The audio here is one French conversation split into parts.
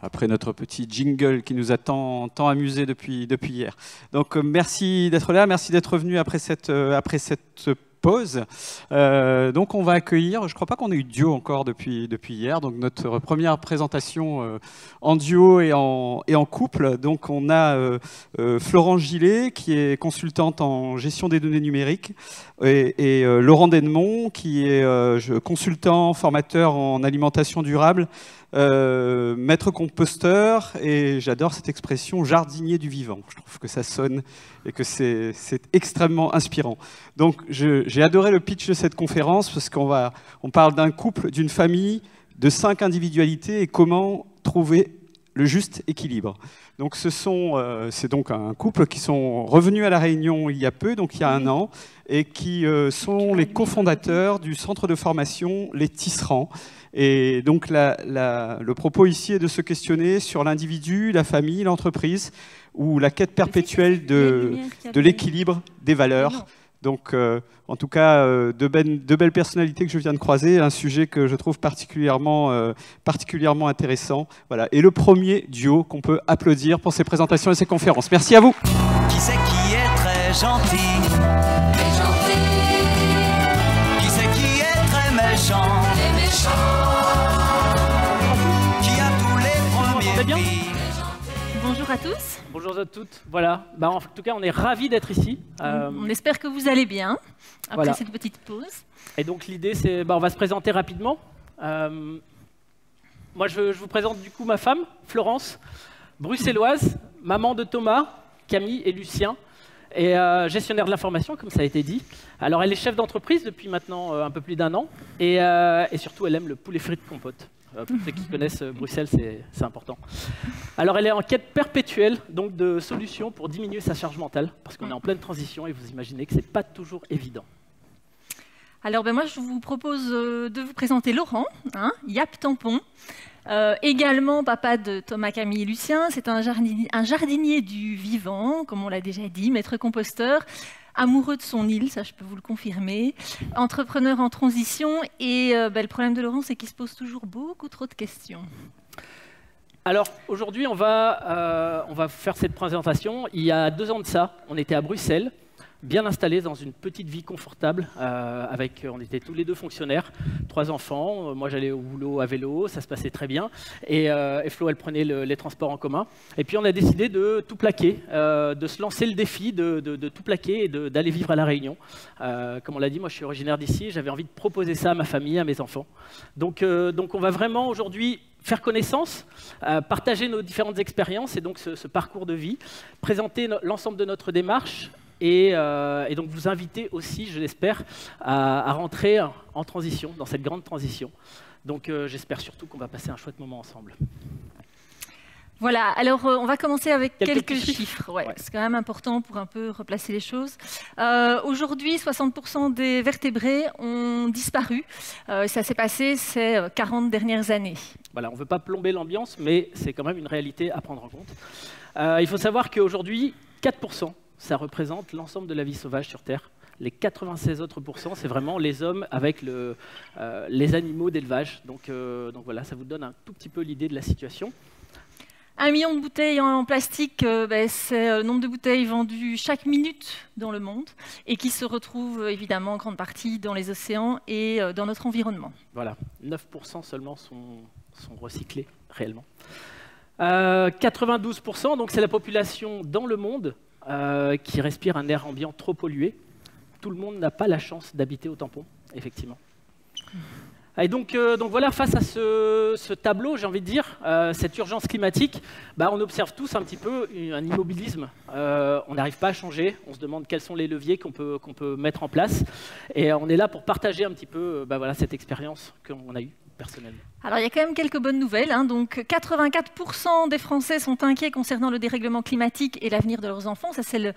après notre petit jingle qui nous a tant amusé depuis hier. Donc merci d'être là, merci d'être venu après cette pause. Donc on va accueillir, je ne crois pas qu'on ait eu de duo encore depuis hier, donc notre première présentation en duo et en couple. Donc on a Florence Gillet qui est consultante en gestion des données numériques et Laurent Dennemont qui est consultant, formateur en alimentation durable, maître composteur et j'adore cette expression jardinier du vivant. Je trouve que ça sonne et que c'est extrêmement inspirant. Donc j'ai adoré le pitch de cette conférence parce on parle d'un couple, d'une famille, de 5 individualités et comment trouver le juste équilibre. Donc c'est donc un couple qui sont revenus à La Réunion il y a peu, donc il y a 1 an, et qui sont les cofondateurs du centre de formation Les Tisserands. Et donc le propos ici est de se questionner sur l'individu, la famille, l'entreprise, ou la quête perpétuelle de l'équilibre des valeurs. Donc, en tout cas, de belles personnalités que je viens de croiser, un sujet que je trouve particulièrement intéressant. Voilà. Et le premier duo qu'on peut applaudir pour ces présentations et ces conférences. Merci à vous. Qui c'est qui est très gentil? Très gentil. Qui c'est qui est très méchant? Très méchant. Qui a tous les premiers prix? Bonjour à tous. Bonjour à toutes. Voilà. En tout cas, on est ravis d'être ici. On espère que vous allez bien après cette petite pause. Et donc l'idée, c'est, on va se présenter rapidement. Moi, je vous présente du coup ma femme, Florence, bruxelloise, maman de Thomas, Camille et Lucien, et gestionnaire de l'information, comme ça a été dit. Alors, elle est chef d'entreprise depuis maintenant un peu plus d'1 an, et surtout, elle aime le poulet frit de compote. Pour ceux qui connaissent Bruxelles, c'est important. Alors, elle est en quête perpétuelle donc de solutions pour diminuer sa charge mentale, parce qu'on est en pleine transition et vous imaginez que ce n'est pas toujours évident. Alors, moi, je vous propose de vous présenter Laurent, Yap Tampon, également papa de Thomas, Camille et Lucien. C'est un jardinier du vivant, comme on l'a déjà dit, maître composteur, amoureux de son île, ça je peux vous le confirmer, entrepreneur en transition, et le problème de Laurent, c'est qu'il se pose toujours beaucoup trop de questions. Alors aujourd'hui, on va faire cette présentation. Il y a 2 ans de ça, on était à Bruxelles, bien installés dans une petite vie confortable, on était tous les 2 fonctionnaires, 3 enfants, moi j'allais au boulot à vélo, ça se passait très bien, et Flo elle prenait les transports en commun, et puis on a décidé de tout plaquer, de se lancer le défi de tout plaquer et d'aller vivre à La Réunion. Comme on l'a dit, moi je suis originaire d'ici, j'avais envie de proposer ça à ma famille, à mes enfants. Donc on va vraiment aujourd'hui faire connaissance, partager nos différentes expériences et donc ce parcours de vie, présenter l'ensemble de notre démarche, et donc vous inviter aussi, je l'espère, à rentrer en transition, dans cette grande transition. Donc j'espère surtout qu'on va passer un chouette moment ensemble. Voilà, alors on va commencer avec quelques chiffres. Ouais. C'est quand même important pour un peu replacer les choses. Aujourd'hui, 60% des vertébrés ont disparu. Ça s'est passé ces 40 dernières années. Voilà, on ne veut pas plomber l'ambiance, mais c'est quand même une réalité à prendre en compte. Il faut savoir qu'aujourd'hui, 4%, ça représente l'ensemble de la vie sauvage sur Terre. Les 96 autres %, c'est vraiment les hommes avec les animaux d'élevage. Donc voilà, ça vous donne un tout petit peu l'idée de la situation. 1 million de bouteilles en plastique, c'est le nombre de bouteilles vendues chaque minute dans le monde et qui se retrouvent évidemment en grande partie dans les océans et dans notre environnement. Voilà, 9% seulement sont recyclés réellement. 92%, donc c'est la population dans le monde qui respire un air ambiant trop pollué. Tout le monde n'a pas la chance d'habiter au tampon, effectivement. Et donc voilà, face à ce tableau, j'ai envie de dire, cette urgence climatique, on observe tous un petit peu un immobilisme. On n'arrive pas à changer, on se demande quels sont les leviers qu'on peut mettre en place. Et on est là pour partager un petit peu voilà, cette expérience qu'on a eue personnellement. Alors il y a quand même quelques bonnes nouvelles. Donc 84% des Français sont inquiets concernant le dérèglement climatique et l'avenir de leurs enfants. Ça c'est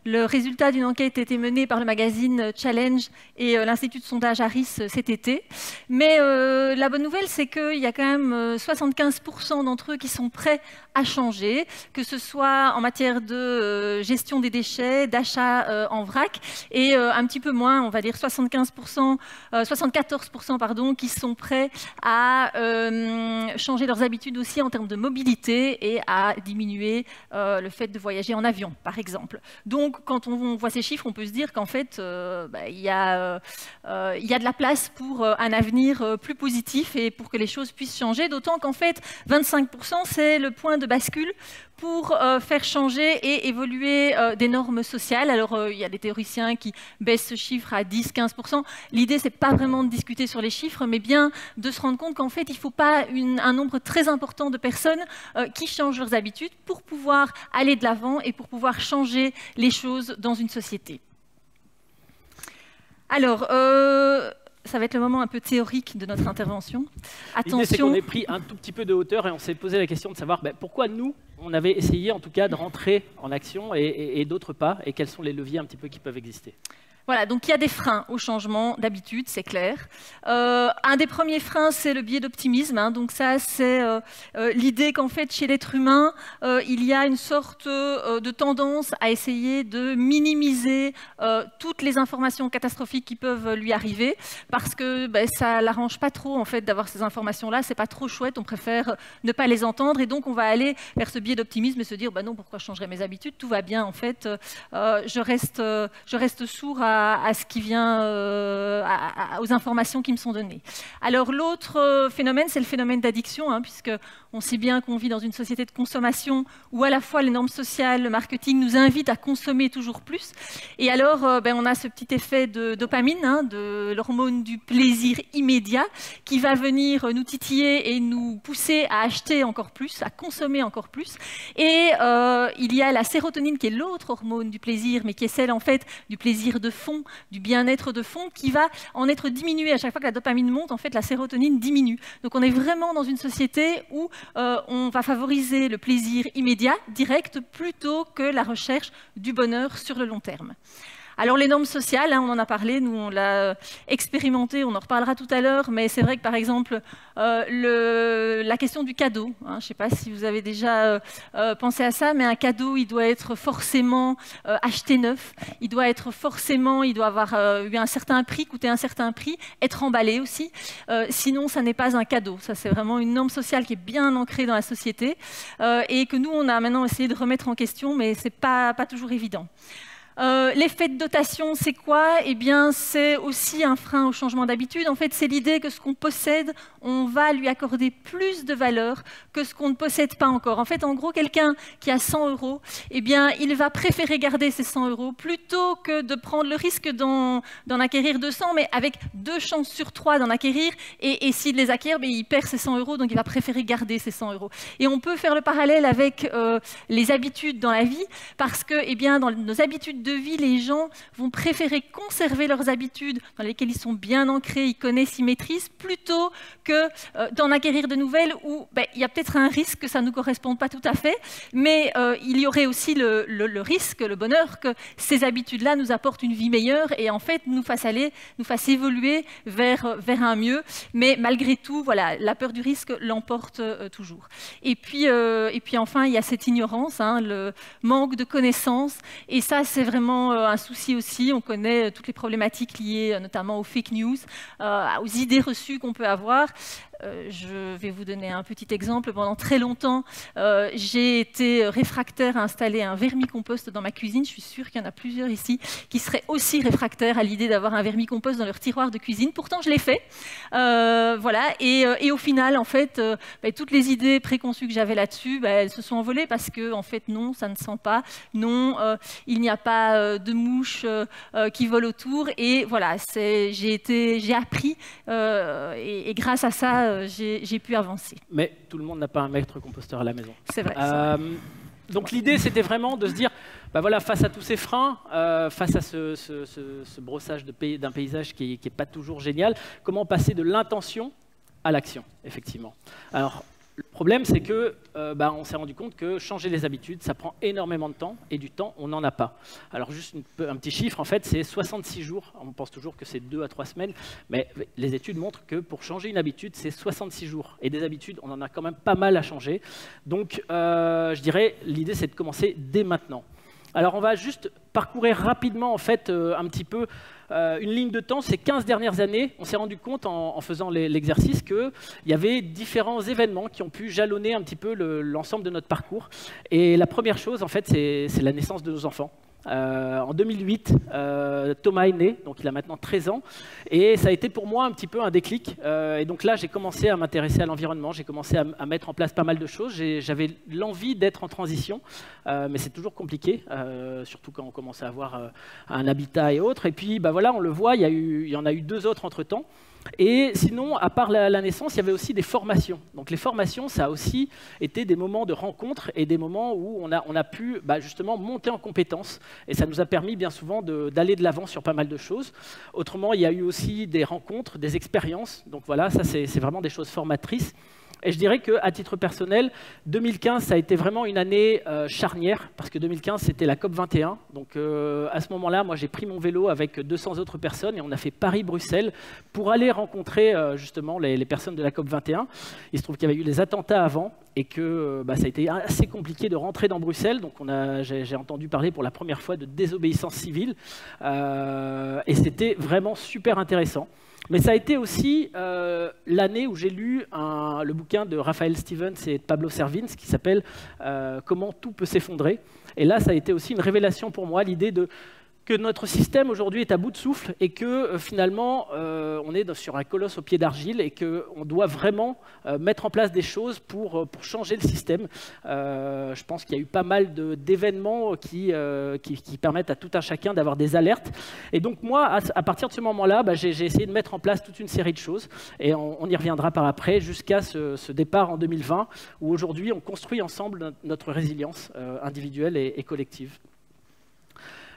Le résultat d'une enquête a été mené par le magazine Challenge et l'Institut de sondage Harris cet été. Mais la bonne nouvelle, c'est qu'il y a quand même 75% d'entre eux qui sont prêts à changer, que ce soit en matière de gestion des déchets, d'achat en vrac, et un petit peu moins, on va dire 74% pardon, qui sont prêts à changer leurs habitudes aussi en termes de mobilité et à diminuer le fait de voyager en avion, par exemple. Donc, quand on voit ces chiffres, on peut se dire qu'en fait, il y a de la place pour un avenir plus positif et pour que les choses puissent changer, d'autant qu'en fait, 25%, c'est le point de bascule pour faire changer et évoluer des normes sociales. Alors, il y a des théoriciens qui baissent ce chiffre à 10-15%. L'idée, c'est pas vraiment de discuter sur les chiffres, mais bien de se rendre compte qu'en fait, il ne faut pas un nombre très important de personnes qui changent leurs habitudes pour pouvoir aller de l'avant et pour pouvoir changer les choses dans une société. Alors, ça va être le moment un peu théorique de notre intervention. Attention. L'idée, c'est qu'on ait pris un tout petit peu de hauteur et on s'est posé la question de savoir pourquoi nous, on avait essayé en tout cas de rentrer en action et d'autres pas, et quels sont les leviers un petit peu qui peuvent exister. Voilà, donc il y a des freins au changement d'habitude, c'est clair. Un des premiers freins, c'est le biais d'optimisme. Hein, donc ça, c'est l'idée qu'en fait, chez l'être humain, il y a une sorte de tendance à essayer de minimiser toutes les informations catastrophiques qui peuvent lui arriver, parce que ça l'arrange pas trop en fait d'avoir ces informations-là. C'est pas trop chouette, on préfère ne pas les entendre, et donc on va aller vers ce biais d'optimisme et se dire non, pourquoi je changerais mes habitudes? Tout va bien en fait. Je reste sourd à ce qui vient, aux informations qui me sont données. Alors l'autre phénomène, c'est le phénomène d'addiction, hein, puisque on sait bien qu'on vit dans une société de consommation où à la fois les normes sociales, le marketing nous invitent à consommer toujours plus. Et alors, on a ce petit effet de dopamine, hein, de l'hormone du plaisir immédiat, qui va venir nous titiller et nous pousser à acheter encore plus, à consommer encore plus. Et il y a la sérotonine, qui est l'autre hormone du plaisir, mais qui est celle en fait du plaisir de fond, du bien-être de fond, qui va en être diminuée. À chaque fois que la dopamine monte, en fait, la sérotonine diminue. Donc on est vraiment dans une société où on va favoriser le plaisir immédiat, direct, plutôt que la recherche du bonheur sur le long terme. Alors les normes sociales, hein, on en a parlé, nous on l'a expérimenté, on en reparlera tout à l'heure, mais c'est vrai que par exemple, la question du cadeau, hein, je ne sais pas si vous avez déjà pensé à ça, mais un cadeau, il doit être forcément acheté neuf, il doit avoir eu un certain prix, coûter un certain prix, être emballé aussi, sinon ça n'est pas un cadeau. Ça c'est vraiment une norme sociale qui est bien ancrée dans la société et que nous on a maintenant essayé de remettre en question, mais ce n'est pas toujours évident. L'effet de dotation, c'est quoi? Eh bien, c'est aussi un frein au changement d'habitude. En fait, c'est l'idée que ce qu'on possède, on va lui accorder plus de valeur que ce qu'on ne possède pas encore. En fait, en gros, quelqu'un qui a 100 €, eh bien, il va préférer garder ses 100 € plutôt que de prendre le risque d'en acquérir 200, mais avec 2 chances sur 3 d'en acquérir. Et s'il les acquiert, il perd ses 100 €, donc il va préférer garder ses 100 €. Et on peut faire le parallèle avec les habitudes dans la vie, parce que, eh bien, dans nos habitudes de vie, les gens vont préférer conserver leurs habitudes dans lesquelles ils sont bien ancrés, ils connaissent, ils maîtrisent, plutôt que d'en acquérir de nouvelles où il y a peut-être un risque que ça ne nous corresponde pas tout à fait, mais il y aurait aussi le risque, le bonheur que ces habitudes-là nous apportent une vie meilleure et en fait nous fassent évoluer vers un mieux. Mais malgré tout, voilà, la peur du risque l'emporte toujours. Et puis enfin, il y a cette ignorance, hein, le manque de connaissances, et ça c'est vraiment un souci aussi. On connaît toutes les problématiques liées notamment aux fake news, aux idées reçues qu'on peut avoir. Je vais vous donner un petit exemple. Pendant très longtemps, j'ai été réfractaire à installer un vermicompost dans ma cuisine. Je suis sûre qu'il y en a plusieurs ici qui seraient aussi réfractaires à l'idée d'avoir un vermicompost dans leur tiroir de cuisine. Pourtant, je l'ai fait. Voilà. Et au final, en fait, toutes les idées préconçues que j'avais là-dessus, elles se sont envolées parce que, en fait, non, ça ne sent pas. Non, il n'y a pas de mouches qui volent autour. Et voilà, j'ai appris et grâce à ça, j'ai pu avancer. Mais tout le monde n'a pas un maître composteur à la maison. C'est vrai. Donc l'idée, c'était vraiment de se dire, voilà, face à tous ces freins, face à ce brossage d'un paysage qui n'est pas toujours génial, comment passer de l'intention à l'action, effectivement. Alors, Le problème, c'est que on s'est rendu compte que changer les habitudes, ça prend énormément de temps, et du temps, on n'en a pas. Alors juste un petit chiffre, en fait, c'est 66 jours. On pense toujours que c'est 2 à 3 semaines, mais les études montrent que pour changer une habitude, c'est 66 jours. Et des habitudes, on en a quand même pas mal à changer. Donc, je dirais, l'idée, c'est de commencer dès maintenant. Alors, on va juste parcourir rapidement, en fait, un petit peu une ligne de temps. Ces 15 dernières années, on s'est rendu compte, en faisant l'exercice, qu'il y avait différents événements qui ont pu jalonner un petit peu l'ensemble de notre parcours. Et la première chose, en fait, c'est la naissance de nos enfants. En 2008, Thomas est né, donc il a maintenant 13 ans, et ça a été pour moi un petit peu un déclic. Et donc là, j'ai commencé à m'intéresser à l'environnement, j'ai commencé à mettre en place pas mal de choses. J'avais l'envie d'être en transition, mais c'est toujours compliqué, surtout quand on commence à avoir un habitat et autres. Et puis, voilà, on le voit, il y en a eu 2 autres entre-temps. Et sinon, à part la naissance, il y avait aussi des formations. Donc les formations, ça a aussi été des moments de rencontre et des moments où on a pu justement monter en compétences. Et ça nous a permis bien souvent d'aller de l'avant sur pas mal de choses. Autrement, il y a eu aussi des rencontres, des expériences. Donc voilà, ça c'est vraiment des choses formatrices. Et je dirais qu'à titre personnel, 2015, ça a été vraiment une année charnière, parce que 2015, c'était la COP21. Donc à ce moment-là, moi, j'ai pris mon vélo avec 200 autres personnes et on a fait Paris-Bruxelles pour aller rencontrer justement les personnes de la COP21. Il se trouve qu'il y avait eu les attentats avant et que ça a été assez compliqué de rentrer dans Bruxelles. Donc j'ai entendu parler pour la première fois de désobéissance civile et c'était vraiment super intéressant. Mais ça a été aussi l'année où j'ai lu le bouquin de Raphaël Stevens et de Pablo Servins qui s'appelle « Comment tout peut s'effondrer ». Et là, ça a été aussi une révélation pour moi, l'idée que notre système aujourd'hui est à bout de souffle et que finalement, on est sur un colosse au pied d'argile et qu'on doit vraiment mettre en place des choses pour changer le système. Je pense qu'il y a eu pas mal d'événements qui permettent à tout un chacun d'avoir des alertes. Et donc moi, à partir de ce moment-là, j'ai essayé de mettre en place toute une série de choses et on y reviendra par après jusqu'à ce départ en 2020 où aujourd'hui, on construit ensemble notre résilience individuelle et collective.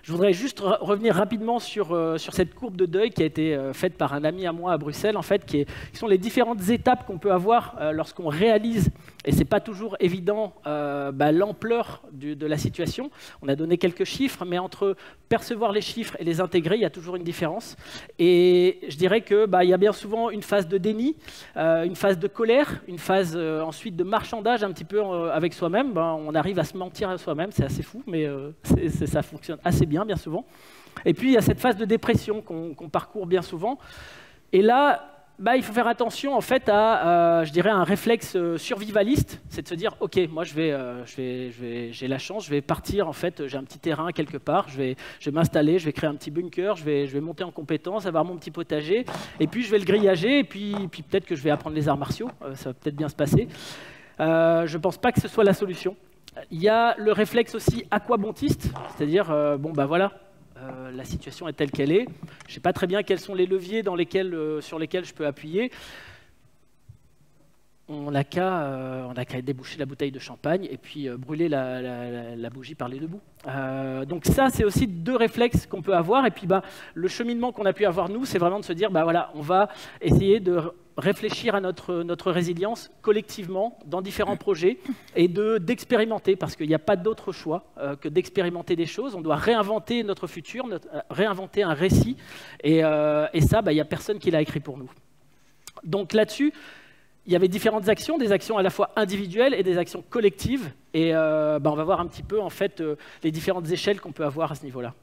Je voudrais juste revenir rapidement sur cette courbe de deuil qui a été faite par un ami à moi à Bruxelles, en fait, qui sont les différentes étapes qu'on peut avoir lorsqu'on réalise, et ce n'est pas toujours évident, l'ampleur de la situation. On a donné quelques chiffres, mais entre percevoir les chiffres et les intégrer, il y a toujours une différence. Et je dirais qu'il y a bien souvent une phase de déni, une phase de colère, une phase ensuite de marchandage un petit peu avec soi-même. On arrive à se mentir à soi-même, c'est assez fou, mais ça fonctionne assez bien souvent. Et puis il y a cette phase de dépression qu'on parcourt bien souvent. Et là, il faut faire attention en fait à, je dirais, un réflexe survivaliste, c'est de se dire, ok, moi j'ai la chance, je vais partir en fait, j'ai un petit terrain quelque part, je vais m'installer, je vais créer un petit bunker, je vais monter en compétence, avoir mon petit potager, et puis je vais le grillager, et puis peut-être que je vais apprendre les arts martiaux, ça va peut-être bien se passer. Je ne pense pas que ce soit la solution. Il y a le réflexe aussi aquabontiste, c'est-à-dire, voilà, la situation est telle qu'elle est, je ne sais pas très bien quels sont les leviers sur lesquels je peux appuyer. On n'a qu'à déboucher la bouteille de champagne et puis brûler la bougie par les deux bouts. Donc ça, c'est aussi 2 réflexes qu'on peut avoir. Et puis le cheminement qu'on a pu avoir, nous, c'est vraiment de se dire, voilà, on va essayer de réfléchir à notre résilience collectivement dans différents projets et d'expérimenter, parce qu'il n'y a pas d'autre choix que d'expérimenter des choses. On doit réinventer notre futur, réinventer un récit. Et ça, il n'y a personne qui l'a écrit pour nous. Donc là-dessus, il y avait différentes actions, des actions à la fois individuelles et des actions collectives. Et on va voir un petit peu en fait, les différentes échelles qu'on peut avoir à ce niveau-là.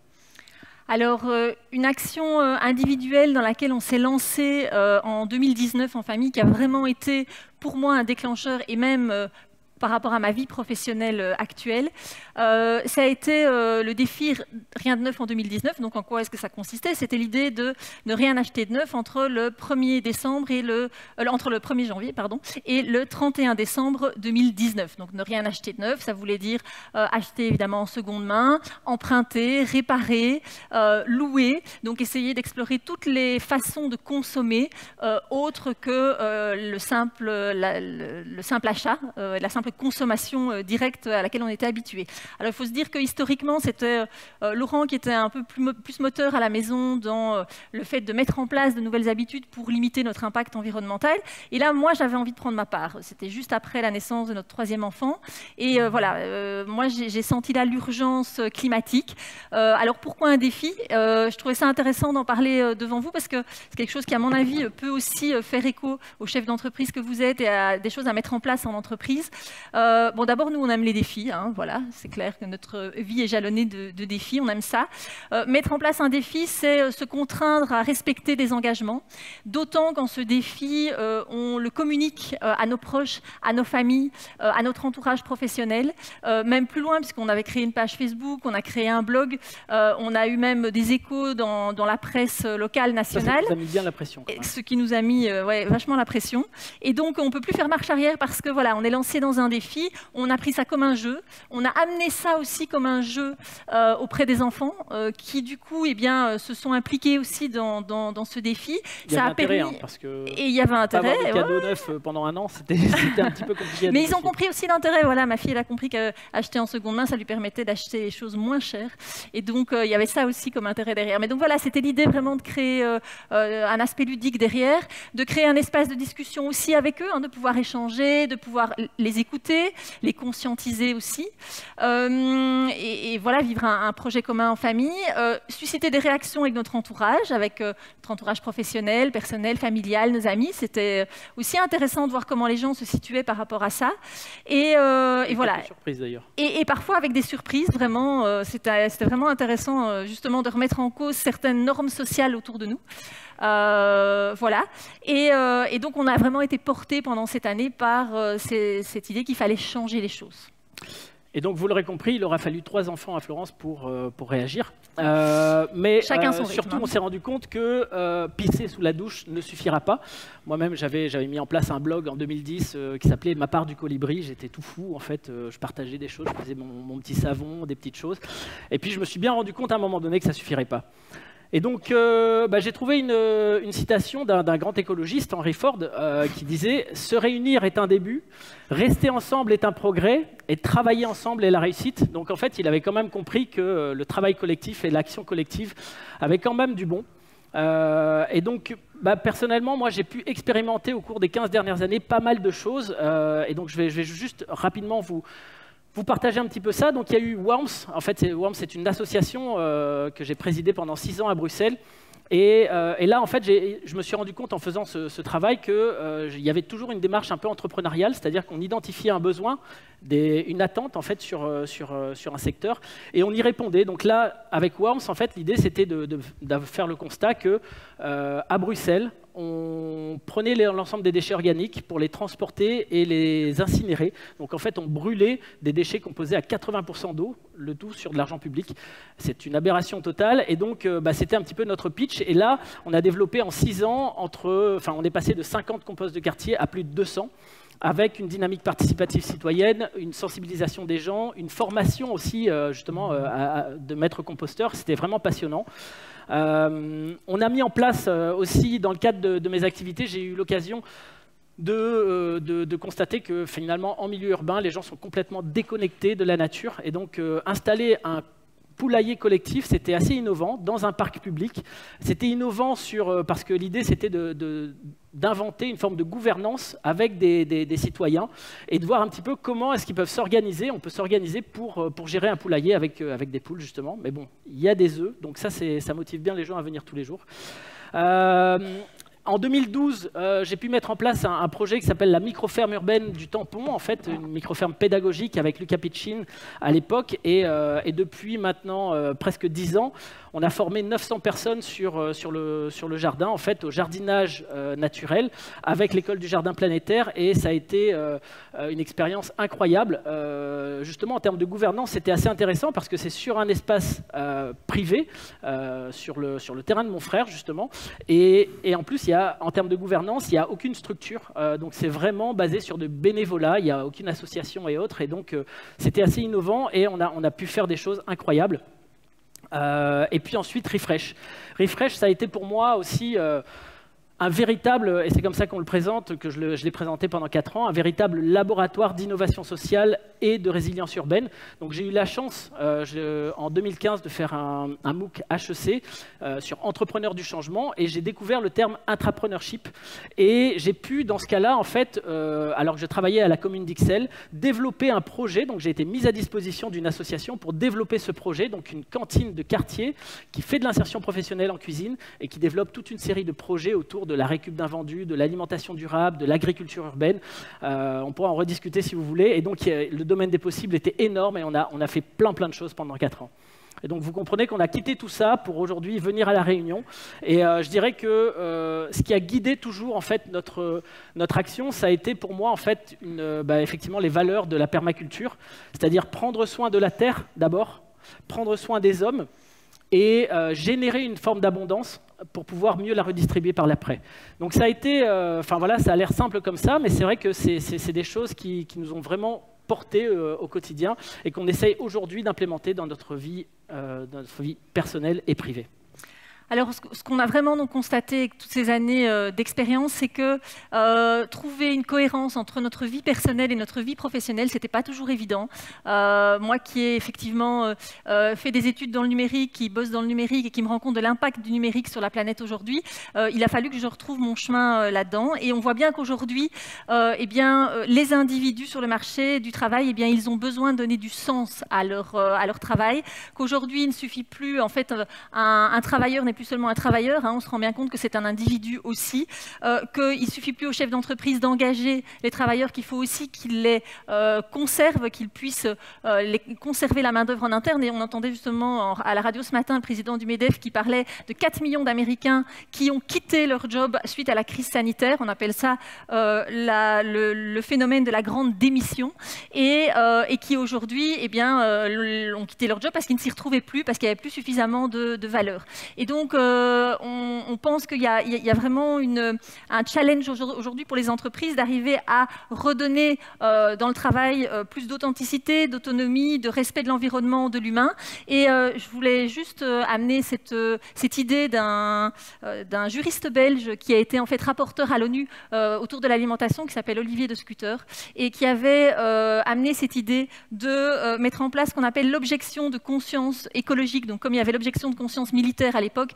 Alors, une action individuelle dans laquelle on s'est lancé en 2019 en famille, qui a vraiment été pour moi un déclencheur et même par rapport à ma vie professionnelle actuelle, ça a été le défi Rien de neuf en 2019. Donc en quoi est-ce que ça consistait? C'était l'idée de ne rien acheter de neuf entre le 1er décembre et entre le 1er janvier et le 31 décembre 2019. Donc ne rien acheter de neuf, ça voulait dire acheter évidemment en seconde main, emprunter, réparer, louer. Donc essayer d'explorer toutes les façons de consommer autres que le simple achat, la simple simple consommation directe à laquelle on était habitué. Alors il faut se dire que historiquement, c'était Laurent qui était un peu plus moteur à la maison dans le fait de mettre en place de nouvelles habitudes pour limiter notre impact environnemental. Et là, moi, j'avais envie de prendre ma part. C'était juste après la naissance de notre 3e enfant. Et voilà, moi, j'ai senti là l'urgence climatique. Alors pourquoi un défi? Je trouvais ça intéressant d'en parler devant vous parce que c'est quelque chose qui, à mon avis, peut aussi faire écho aux chefs d'entreprise que vous êtes et à des choses à mettre en place en entreprise. Bon, d'abord, nous, on aime les défis. Hein, voilà, c'est clair que notre vie est jalonnée de défis. On aime ça. Mettre en place un défi, c'est se contraindre à respecter des engagements. D'autant quand ce défi, on le communique à nos proches, à nos familles, à notre entourage professionnel, même plus loin, puisqu'on avait créé une page Facebook, on a créé un blog, on a eu même des échos dans la presse locale, nationale. Ça nous a mis bien la pression. Ce qui nous a mis vachement la pression. Et donc, on ne peut plus faire marche arrière parce que voilà, on est lancé dans un défi, on a pris ça comme un jeu, on a amené ça aussi comme un jeu auprès des enfants qui, du coup, eh bien, se sont impliqués aussi dans ce défi. Il y avait intérêt, hein, parce que et il y avait intérêt. Avoir des cadeaux neufs pendant un an, c'était un petit peu compliqué. Mais ils ont compris aussi l'intérêt. Voilà, ma fille, elle a compris qu'acheter en seconde main, ça lui permettait d'acheter les choses moins chères. Et donc, il y avait ça aussi comme intérêt derrière. Mais donc voilà, c'était l'idée vraiment de créer un aspect ludique derrière, de créer un espace de discussion aussi avec eux, hein, de pouvoir échanger, de pouvoir les écouter, les conscientiser aussi. Et voilà, vivre un projet commun en famille, susciter des réactions avec notre entourage professionnel, personnel, familial, nos amis. C'était aussi intéressant de voir comment les gens se situaient par rapport à ça. Et voilà. Des surprises d'ailleurs. Et parfois avec des surprises, vraiment, c'était vraiment intéressant justement de remettre en cause certaines normes sociales autour de nous. Voilà. Et donc on a vraiment été portés pendant cette année par cette idée qu'il fallait changer les choses. Et donc, vous l'aurez compris, il aura fallu 3 enfants à Florence pour réagir. Mais Chacun son rythme, surtout, on s'est rendu compte que pisser sous la douche ne suffira pas. Moi-même, j'avais mis en place un blog en 2010 qui s'appelait Ma part du colibri. J'étais tout fou, en fait. Je partageais des choses, je faisais mon petit savon, des petites choses. Et puis, je me suis bien rendu compte à un moment donné que ça ne suffirait pas. Et donc, j'ai trouvé une citation d'un grand écologiste, Henry Ford, qui disait « Se réunir est un début, rester ensemble est un progrès, et travailler ensemble est la réussite ». Donc, en fait, il avait quand même compris que le travail collectif et l'action collective avaient quand même du bon. Et donc, personnellement, moi, j'ai pu expérimenter au cours des 15 dernières années pas mal de choses. Et donc, je vais juste rapidement vous partager un petit peu ça. Donc, il y a eu Worms. En fait, Worms, c'est une association que j'ai présidée pendant 6 ans à Bruxelles. Et là, en fait, je me suis rendu compte en faisant ce travail qu'il y avait toujours une démarche un peu entrepreneuriale, c'est-à-dire qu'on identifiait un besoin, une attente en fait sur un secteur, et on y répondait. Donc là, avec Worms, en fait, l'idée c'était de faire le constat que à Bruxelles, on prenait l'ensemble des déchets organiques pour les transporter et les incinérer. Donc en fait, on brûlait des déchets composés à 80% d'eau, le tout sur de l'argent public. C'est une aberration totale. Et donc, c'était un petit peu notre pitch. Et là, on a développé en 6 ans, on est passé de 50 composts de quartier à plus de 200. Avec une dynamique participative citoyenne, une sensibilisation des gens, une formation aussi justement de maîtres composteurs. C'était vraiment passionnant. On a mis en place aussi, dans le cadre de mes activités, j'ai eu l'occasion de constater que finalement, en milieu urbain, les gens sont complètement déconnectés de la nature. Et donc, installer un poulailler collectif, c'était assez innovant dans un parc public. C'était innovant parce que l'idée, c'était d'inventer une forme de gouvernance avec des citoyens et de voir un petit peu comment est-ce qu'ils peuvent s'organiser. On peut s'organiser pour gérer un poulailler avec des poules, justement. Mais bon, il y a des œufs, donc ça motive bien les gens à venir tous les jours. En 2012, j'ai pu mettre en place un projet qui s'appelle la microferme urbaine du Tampon, en fait, une microferme pédagogique avec Lucas Piccin à l'époque. Et depuis maintenant presque 10 ans, on a formé 900 personnes sur le jardin, en fait, au jardinage naturel, avec l'école du jardin planétaire. Et ça a été une expérience incroyable. Justement, en termes de gouvernance, c'était assez intéressant parce que c'est sur un espace privé, sur le terrain de mon frère, justement. Et en plus, en termes de gouvernance, il n'y a aucune structure. Donc, c'est vraiment basé sur du bénévolat. Il n'y a aucune association et autres. Et donc, c'était assez innovant et on a pu faire des choses incroyables. Et puis ensuite, Refresh. Refresh, ça a été pour moi aussi un véritable, et c'est comme ça qu'on le présente, que je l'ai présenté pendant 4 ans, un véritable laboratoire d'innovation sociale et de résilience urbaine. Donc j'ai eu la chance en 2015 de faire un MOOC HEC sur entrepreneurs du changement, et j'ai découvert le terme intrapreneurship. Et j'ai pu, dans ce cas-là, en fait, alors que je travaillais à la commune d'Ixelles, développer un projet. Donc j'ai été mise à disposition d'une association pour développer ce projet, donc une cantine de quartier qui fait de l'insertion professionnelle en cuisine et qui développe toute une série de projets autour de la récup d'invendus, de l'alimentation durable, de l'agriculture urbaine. On pourra en rediscuter si vous voulez. Et donc, le domaine des possibles était énorme et on a fait plein de choses pendant 4 ans. Et donc, vous comprenez qu'on a quitté tout ça pour aujourd'hui venir à La Réunion. Et je dirais que ce qui a guidé toujours en fait notre action, ça a été pour moi en fait effectivement les valeurs de la permaculture, c'est-à-dire prendre soin de la terre d'abord, prendre soin des hommes et générer une forme d'abondance pour pouvoir mieux la redistribuer par l'après. Donc ça a été, ça a l'air simple comme ça, mais c'est vrai que c'est des choses qui nous ont vraiment portés au quotidien et qu'on essaye aujourd'hui d'implémenter dans notre vie personnelle et privée. Alors, ce qu'on a vraiment donc constaté avec toutes ces années d'expérience, c'est que trouver une cohérence entre notre vie personnelle et notre vie professionnelle, c'était pas toujours évident. Moi qui ai effectivement fait des études dans le numérique, qui bosse dans le numérique et qui me rend compte de l'impact du numérique sur la planète aujourd'hui, il a fallu que je retrouve mon chemin là-dedans. Et on voit bien qu'aujourd'hui, les individus sur le marché du travail, ils ont besoin de donner du sens à leur travail. Qu'aujourd'hui, il ne suffit plus, en fait, un travailleur n'est plus seulement un travailleur, on se rend bien compte que c'est un individu aussi, qu'il ne suffit plus aux chefs d'entreprise d'engager les travailleurs, qu'il faut aussi qu'ils les conservent, qu'ils puissent conserver la main-d'œuvre en interne. Et on entendait justement à la radio ce matin le président du MEDEF qui parlait de 4 millions d'Américains qui ont quitté leur job suite à la crise sanitaire. On appelle ça le phénomène de la grande démission, et qui aujourd'hui ont quitté leur job parce qu'ils ne s'y retrouvaient plus, parce qu'il n'y avait plus suffisamment de valeur. Et donc, on pense qu'il y a vraiment un challenge aujourd'hui pour les entreprises d'arriver à redonner dans le travail plus d'authenticité, d'autonomie, de respect de l'environnement, de l'humain. Et je voulais juste amener cette idée d'un juriste belge qui a été en fait rapporteur à l'ONU autour de l'alimentation, qui s'appelle Olivier de Scutter, et qui avait amené cette idée de mettre en place ce qu'on appelle l'objection de conscience écologique. Donc, comme il y avait l'objection de conscience militaire à l'époque,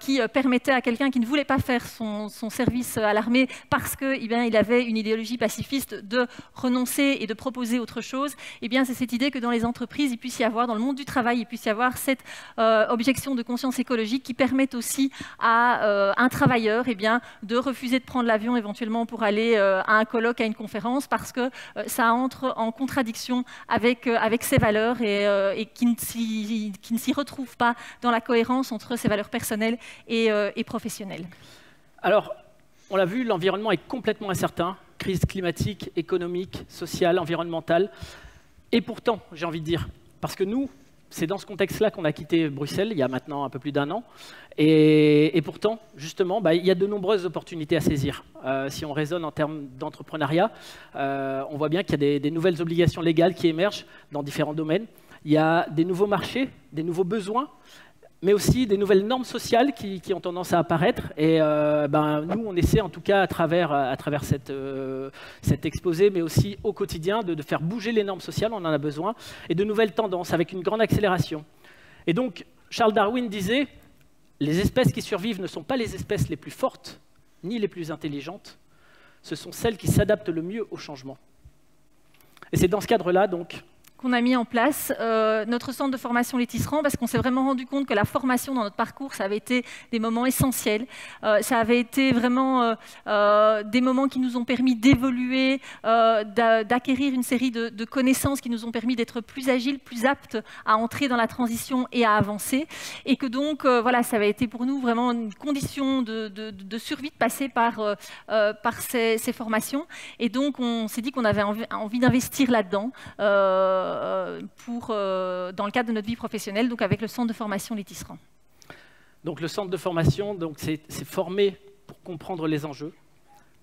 qui permettait à quelqu'un qui ne voulait pas faire son service à l'armée parce qu'il avait une idéologie pacifiste de renoncer et de proposer autre chose. C'est cette idée que dans les entreprises, il puisse y avoir, dans le monde du travail, il puisse y avoir cette objection de conscience écologique qui permette aussi à un travailleur de refuser de prendre l'avion éventuellement pour aller à un colloque, à une conférence, parce que ça entre en contradiction avec ses valeurs et qui ne s'y retrouve pas dans la cohérence entre ses valeurs personnelles et professionnelles. Alors, on l'a vu, l'environnement est complètement incertain. Crise climatique, économique, sociale, environnementale. Et pourtant, j'ai envie de dire, parce que nous, c'est dans ce contexte-là qu'on a quitté Bruxelles, il y a maintenant un peu plus d'1 an. Et pourtant, justement, il y a de nombreuses opportunités à saisir. Si on raisonne en termes d'entrepreneuriat, on voit bien qu'il y a des nouvelles obligations légales qui émergent dans différents domaines. Il y a des nouveaux marchés, des nouveaux besoins, mais aussi des nouvelles normes sociales qui ont tendance à apparaître. Et nous, on essaie en tout cas à travers cet exposé, mais aussi au quotidien, de faire bouger les normes sociales, on en a besoin, et de nouvelles tendances avec une grande accélération. Et donc, Charles Darwin disait, les espèces qui survivent ne sont pas les espèces les plus fortes, ni les plus intelligentes, ce sont celles qui s'adaptent le mieux au changement. Et c'est dans ce cadre-là, donc, qu'on a mis en place notre centre de formation Les Tisserands, parce qu'on s'est vraiment rendu compte que la formation dans notre parcours, ça avait été des moments essentiels. Ça avait été vraiment des moments qui nous ont permis d'évoluer, d'acquérir une série de connaissances qui nous ont permis d'être plus agiles, plus aptes à entrer dans la transition et à avancer. Et que donc, ça avait été pour nous vraiment une condition de survie de passer par ces formations. Et donc, on s'est dit qu'on avait envie d'investir là-dedans. Dans le cadre de notre vie professionnelle, donc avec le centre de formation Les Tisserands. Donc le centre de formation, c'est former pour comprendre les enjeux,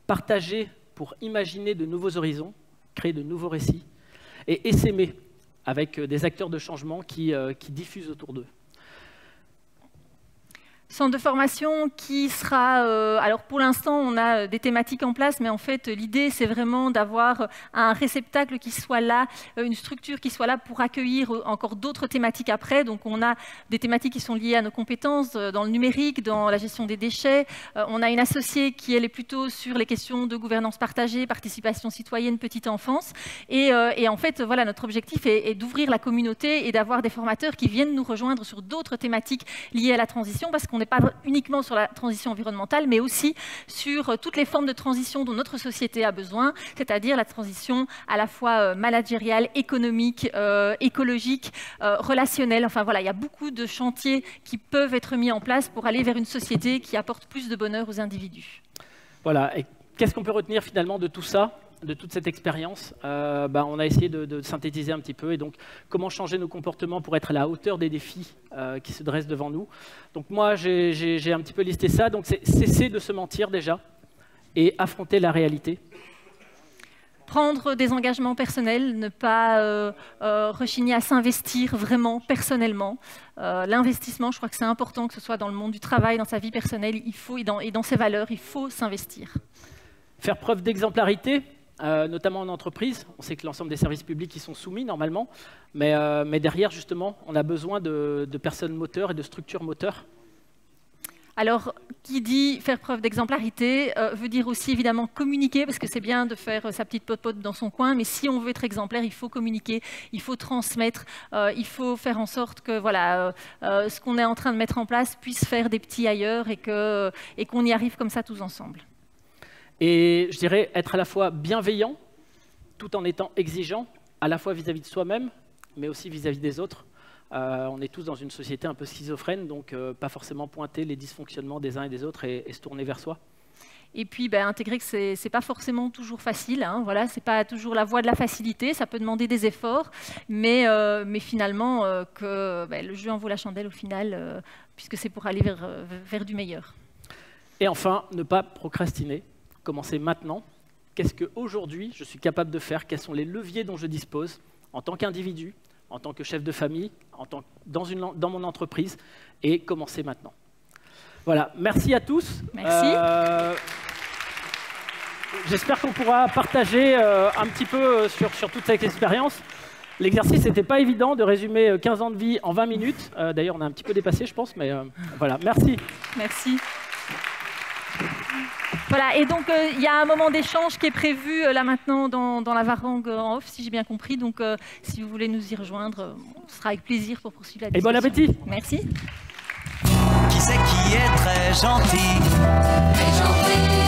partager pour imaginer de nouveaux horizons, créer de nouveaux récits, et essaimer avec des acteurs de changement qui diffusent autour d'eux. Centre de formation qui sera... alors pour l'instant, on a des thématiques en place, mais en fait, l'idée, c'est vraiment d'avoir un réceptacle qui soit là, une structure qui soit là pour accueillir encore d'autres thématiques après. Donc on a des thématiques qui sont liées à nos compétences dans le numérique, dans la gestion des déchets. On a une associée qui, elle, est plutôt sur les questions de gouvernance partagée, participation citoyenne, petite enfance. Et en fait, voilà, notre objectif est d'ouvrir la communauté et d'avoir des formateurs qui viennent nous rejoindre sur d'autres thématiques liées à la transition, parce qu'on n'est pas uniquement sur la transition environnementale, mais aussi sur toutes les formes de transition dont notre société a besoin, c'est-à-dire la transition à la fois managériale, économique, écologique, relationnelle. Enfin voilà, il y a beaucoup de chantiers qui peuvent être mis en place pour aller vers une société qui apporte plus de bonheur aux individus. Voilà, et qu'est-ce qu'on peut retenir finalement de tout ça, de toute cette expérience? On a essayé de synthétiser un petit peu, et donc comment changer nos comportements pour être à la hauteur des défis qui se dressent devant nous. Donc moi, j'ai un petit peu listé ça. Donc c'est cesser de se mentir déjà et affronter la réalité. Prendre des engagements personnels, ne pas rechigner à s'investir vraiment personnellement. L'investissement, je crois que c'est important, que ce soit dans le monde du travail, dans sa vie personnelle, il faut, et dans ses valeurs, il faut s'investir. Faire preuve d'exemplarité, notamment en entreprise. On sait que l'ensemble des services publics y sont soumis normalement, mais derrière, justement, on a besoin de personnes moteurs et de structures moteurs. Alors, qui dit faire preuve d'exemplarité veut dire aussi évidemment communiquer, parce que c'est bien de faire sa petite pote-pote dans son coin, mais si on veut être exemplaire, il faut communiquer, il faut transmettre, il faut faire en sorte que voilà, ce qu'on est en train de mettre en place puisse faire des petits ailleurs et qu'on y arrive comme ça tous ensemble. Et je dirais être à la fois bienveillant, tout en étant exigeant, à la fois vis-à-vis de soi-même, mais aussi vis-à-vis des autres. On est tous dans une société un peu schizophrène, donc pas forcément pointer les dysfonctionnements des uns et des autres et se tourner vers soi. Et puis intégrer que ce n'est pas forcément toujours facile, hein, voilà, ce n'est pas toujours la voie de la facilité, ça peut demander des efforts, mais finalement que le jeu en vaut la chandelle au final, puisque c'est pour aller vers du meilleur. Et enfin, ne pas procrastiner. Commencer maintenant. Qu'est-ce qu'aujourd'hui je suis capable de faire? Quels sont les leviers dont je dispose en tant qu'individu, en tant que chef de famille, dans mon entreprise, et commencer maintenant. Voilà, merci à tous. Merci. J'espère qu'on pourra partager un petit peu sur toute cette expérience. L'exercice n'était pas évident de résumer 15 ans de vie en 20 minutes. D'ailleurs, on a un petit peu dépassé, je pense, mais voilà, merci. Merci. Voilà, et donc il y a un moment d'échange qui est prévu là maintenant dans la Varangue en off, si j'ai bien compris. Donc si vous voulez nous y rejoindre, on sera avec plaisir pour poursuivre la discussion. Et bon appétit. Merci. Qui c'est qui est très gentil? Très gentil.